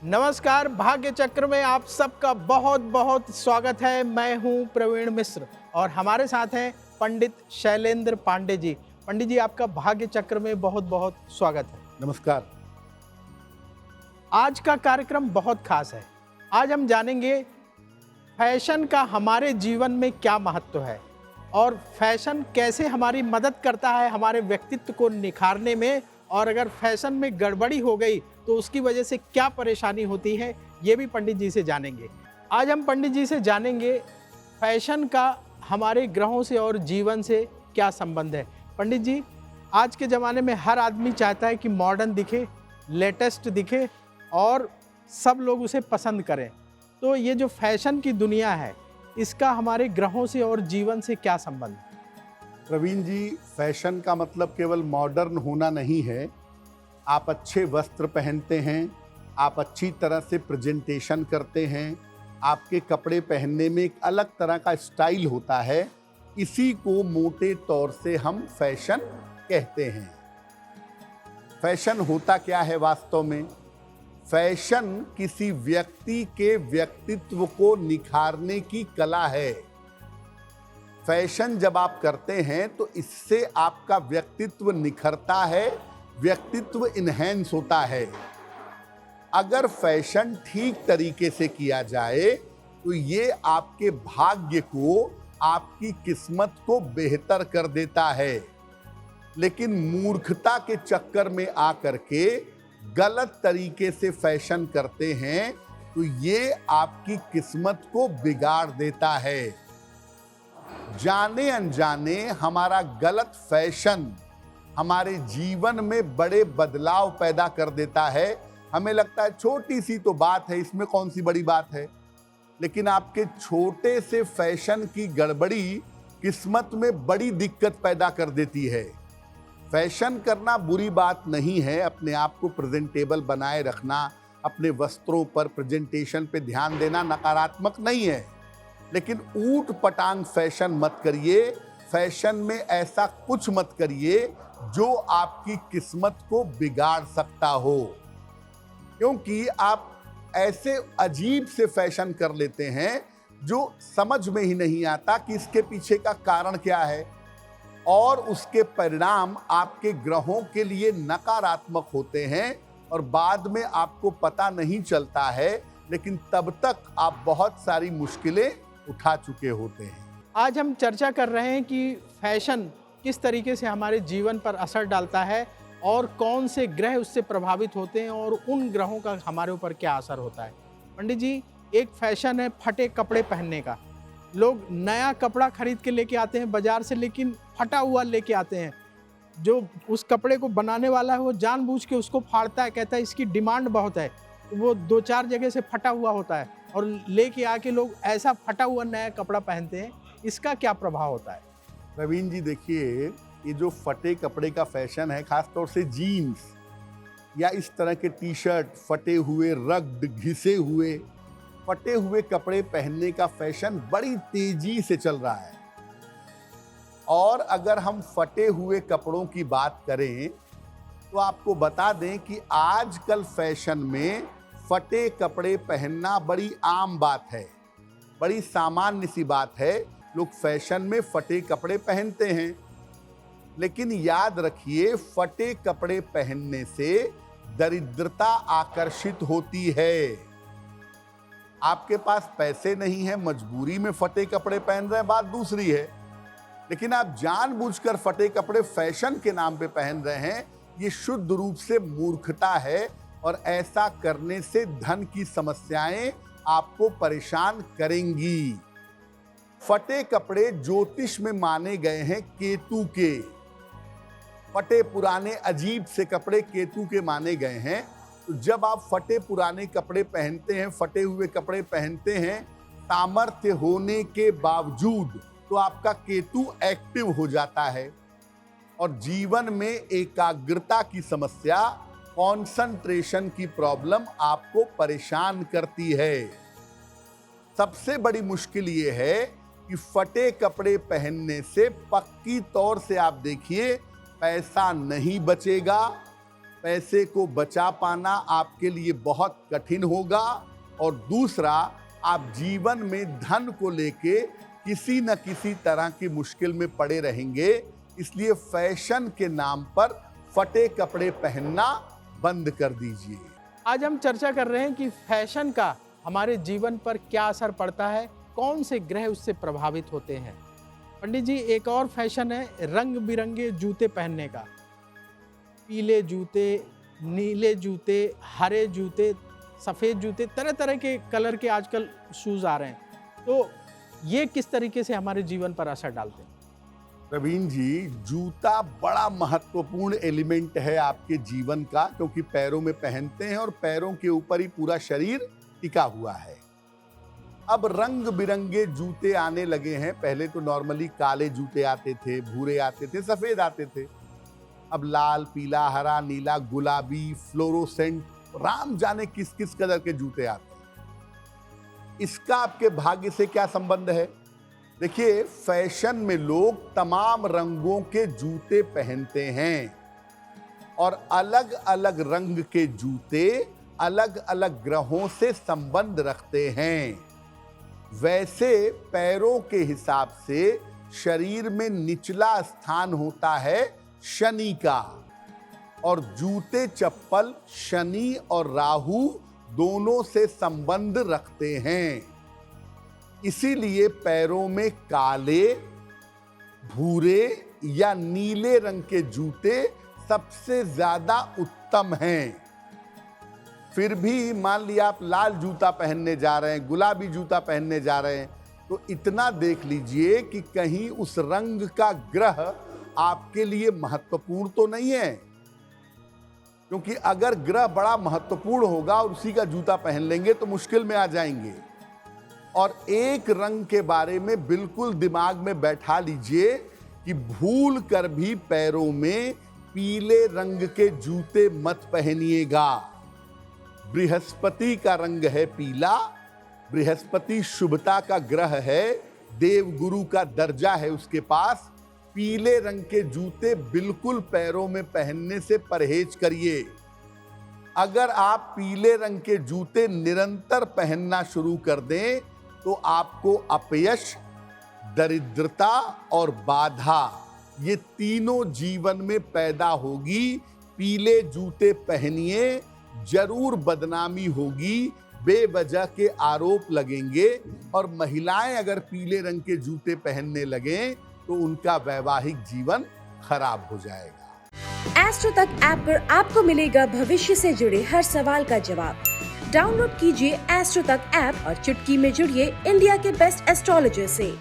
नमस्कार, भाग्य चक्र में आप सबका बहुत बहुत स्वागत है। मैं हूं प्रवीण मिश्र और हमारे साथ हैं पंडित शैलेंद्र पांडे जी। पंडित जी, आपका भाग्य चक्र में बहुत बहुत स्वागत है। नमस्कार। आज का कार्यक्रम बहुत खास है। आज हम जानेंगे फैशन का हमारे जीवन में क्या महत्व है और फैशन कैसे हमारी मदद करता है हमारे व्यक्तित्व को निखारने में, और अगर फैशन में गड़बड़ी हो गई तो उसकी वजह से क्या परेशानी होती है, ये भी पंडित जी से जानेंगे। आज हम पंडित जी से जानेंगे फैशन का हमारे ग्रहों से और जीवन से क्या संबंध है। पंडित जी, आज के ज़माने में हर आदमी चाहता है कि मॉडर्न दिखे, लेटेस्ट दिखे और सब लोग उसे पसंद करें। तो ये जो फैशन की दुनिया है, इसका हमारे ग्रहों से और जीवन से क्या संबंध है? प्रवीण जी, फैशन का मतलब केवल मॉडर्न होना नहीं है। आप अच्छे वस्त्र पहनते हैं, आप अच्छी तरह से प्रेजेंटेशन करते हैं, आपके कपड़े पहनने में एक अलग तरह का स्टाइल होता है। इसी को मोटे तौर से हम फैशन कहते हैं। फैशन होता क्या है वास्तव में? फैशन किसी व्यक्ति के व्यक्तित्व को निखारने की कला है। फैशन जब आप करते हैं तो इससे आपका व्यक्तित्व निखरता है, व्यक्तित्व इन्हेंस होता है। अगर फैशन ठीक तरीके से किया जाए तो ये आपके भाग्य को, आपकी किस्मत को बेहतर कर देता है। लेकिन मूर्खता के चक्कर में आकर के गलत तरीके से फैशन करते हैं तो ये आपकी किस्मत को बिगाड़ देता है। जाने अनजाने हमारा गलत फैशन हमारे जीवन में बड़े बदलाव पैदा कर देता है। हमें लगता है छोटी सी तो बात है, इसमें कौन सी बड़ी बात है, लेकिन आपके छोटे से फैशन की गड़बड़ी किस्मत में बड़ी दिक्कत पैदा कर देती है। फैशन करना बुरी बात नहीं है, अपने आप को प्रेजेंटेबल बनाए रखना, अपने वस्त्रों पर, प्रेजेंटेशन पे ध्यान देना नकारात्मक नहीं है। लेकिन ऊट पटांग फैशन मत करिए। फैशन में ऐसा कुछ मत करिए जो आपकी किस्मत को बिगाड़ सकता हो, क्योंकि आप ऐसे अजीब से फैशन कर लेते हैं जो समझ में ही नहीं आता कि इसके पीछे का कारण क्या है, और उसके परिणाम आपके ग्रहों के लिए नकारात्मक होते हैं और बाद में आपको पता नहीं चलता है, लेकिन तब तक आप बहुत सारी मुश्किलें उठा चुके होते हैं। आज हम चर्चा कर रहे हैं कि फैशन किस तरीके से हमारे जीवन पर असर डालता है और कौन से ग्रह उससे प्रभावित होते हैं और उन ग्रहों का हमारे ऊपर क्या असर होता है। पंडित जी, एक फैशन है फटे कपड़े पहनने का। लोग नया कपड़ा खरीद के लेके आते हैं बाजार से, लेकिन फटा हुआ लेके आते हैं। जो उस कपड़े को बनाने वाला है वो जानबूझ के उसको फाड़ता है, कहता है इसकी डिमांड बहुत है, वो 2-4 जगह से फटा हुआ होता है और लेके आके लोग ऐसा फटा हुआ नया कपड़ा पहनते हैं। इसका क्या प्रभाव होता है? प्रवीण जी, देखिए, ये जो फटे कपड़े का फैशन है, खासतौर से जीन्स या इस तरह के टी शर्ट, फटे हुए, रग्ड, घिसे हुए, फटे हुए कपड़े पहनने का फैशन बड़ी तेजी से चल रहा है। और अगर हम फटे हुए कपड़ों की बात करें तो आपको बता दें कि आजकल फैशन में फटे कपड़े पहनना बड़ी आम बात है, बड़ी सामान्य सी बात है। लोग फैशन में फटे कपड़े पहनते हैं, लेकिन याद रखिए, फटे कपड़े पहनने से दरिद्रता आकर्षित होती है। आपके पास पैसे नहीं है, मजबूरी में फटे कपड़े पहन रहे हैं, बात दूसरी है। लेकिन आप जानबूझकर फटे कपड़े फैशन के नाम पे पहन रहे हैं, ये शुद्ध रूप से मूर्खता है और ऐसा करने से धन की समस्याएं आपको परेशान करेंगी। फटे कपड़े ज्योतिष में माने गए हैं केतु के। फटे पुराने अजीब से कपड़े केतु के माने गए हैं। तो जब आप फटे पुराने कपड़े पहनते हैं, फटे हुए कपड़े पहनते हैं, सामर्थ्य होने के बावजूद तो आपका केतु एक्टिव हो जाता है और जीवन में एकाग्रता की समस्या, कंसंट्रेशन की प्रॉब्लम आपको परेशान करती है। सबसे बड़ी मुश्किल ये है कि फटे कपड़े पहनने से पक्की तौर से आप देखिए पैसा नहीं बचेगा, पैसे को बचा पाना आपके लिए बहुत कठिन होगा, और दूसरा, आप जीवन में धन को लेके किसी न किसी तरह की मुश्किल में पड़े रहेंगे। इसलिए फैशन के नाम पर फटे कपड़े पहनना बंद कर दीजिए। आज हम चर्चा कर रहे हैं कि फैशन का हमारे जीवन पर क्या असर पड़ता है, कौन से ग्रह उससे प्रभावित होते हैं। पंडित जी, एक और फैशन है रंग बिरंगे जूते पहनने का। पीले जूते, नीले जूते, हरे जूते, सफ़ेद जूते, तरह तरह के कलर के आजकल शूज़ आ रहे हैं। तो ये किस तरीके से हमारे जीवन पर असर डालते हैं? प्रवीण जी, जूता बड़ा महत्वपूर्ण एलिमेंट है आपके जीवन का, क्योंकि पैरों में पहनते हैं और पैरों के ऊपर ही पूरा शरीर टिका हुआ है। अब रंग बिरंगे जूते आने लगे हैं। पहले तो नॉर्मली काले जूते आते थे, भूरे आते थे, सफेद आते थे। अब लाल, पीला, हरा, नीला, गुलाबी, फ्लोरोसेंट, राम जाने किस किस कलर के जूते आते हैं। इसका आपके भाग्य से क्या संबंध है? देखिए, फैशन में लोग तमाम रंगों के जूते पहनते हैं, और अलग अलग रंग के जूते अलग अलग ग्रहों से संबंध रखते हैं। वैसे पैरों के हिसाब से शरीर में निचला स्थान होता है शनि का, और जूते चप्पल शनि और राहु दोनों से संबंध रखते हैं। इसीलिए पैरों में काले, भूरे या नीले रंग के जूते सबसे ज्यादा उत्तम हैं। फिर भी मान लिया आप लाल जूता पहनने जा रहे हैं, गुलाबी जूता पहनने जा रहे हैं, तो इतना देख लीजिए कि कहीं उस रंग का ग्रह आपके लिए महत्वपूर्ण तो नहीं है। क्योंकि अगर ग्रह बड़ा महत्वपूर्ण होगा और उसी का जूता पहन लेंगे तो मुश्किल में आ जाएंगे। और एक रंग के बारे में बिल्कुल दिमाग में बैठा लीजिए कि भूल कर भी पैरों में पीले रंग के जूते मत पहनिएगा। बृहस्पति का रंग है पीला, बृहस्पति शुभता का ग्रह है, देवगुरु का दर्जा है उसके पास। पीले रंग के जूते बिल्कुल पैरों में पहनने से परहेज करिए। अगर आप पीले रंग के जूते निरंतर पहनना शुरू कर दें तो आपको अपयश, दरिद्रता और बाधा, ये तीनों जीवन में पैदा होगी। पीले जूते पहनिए, जरूर बदनामी होगी, बेवजह के आरोप लगेंगे, और महिलाएं अगर पीले रंग के जूते पहनने लगें तो उनका वैवाहिक जीवन खराब हो जाएगा। एस्ट्रो तक ऐप पर आपको मिलेगा भविष्य से जुड़े हर सवाल का जवाब। डाउनलोड कीजिए एस्ट्रो तक ऐप और चुटकी में जुड़िए इंडिया के बेस्ट एस्ट्रोलॉजर से।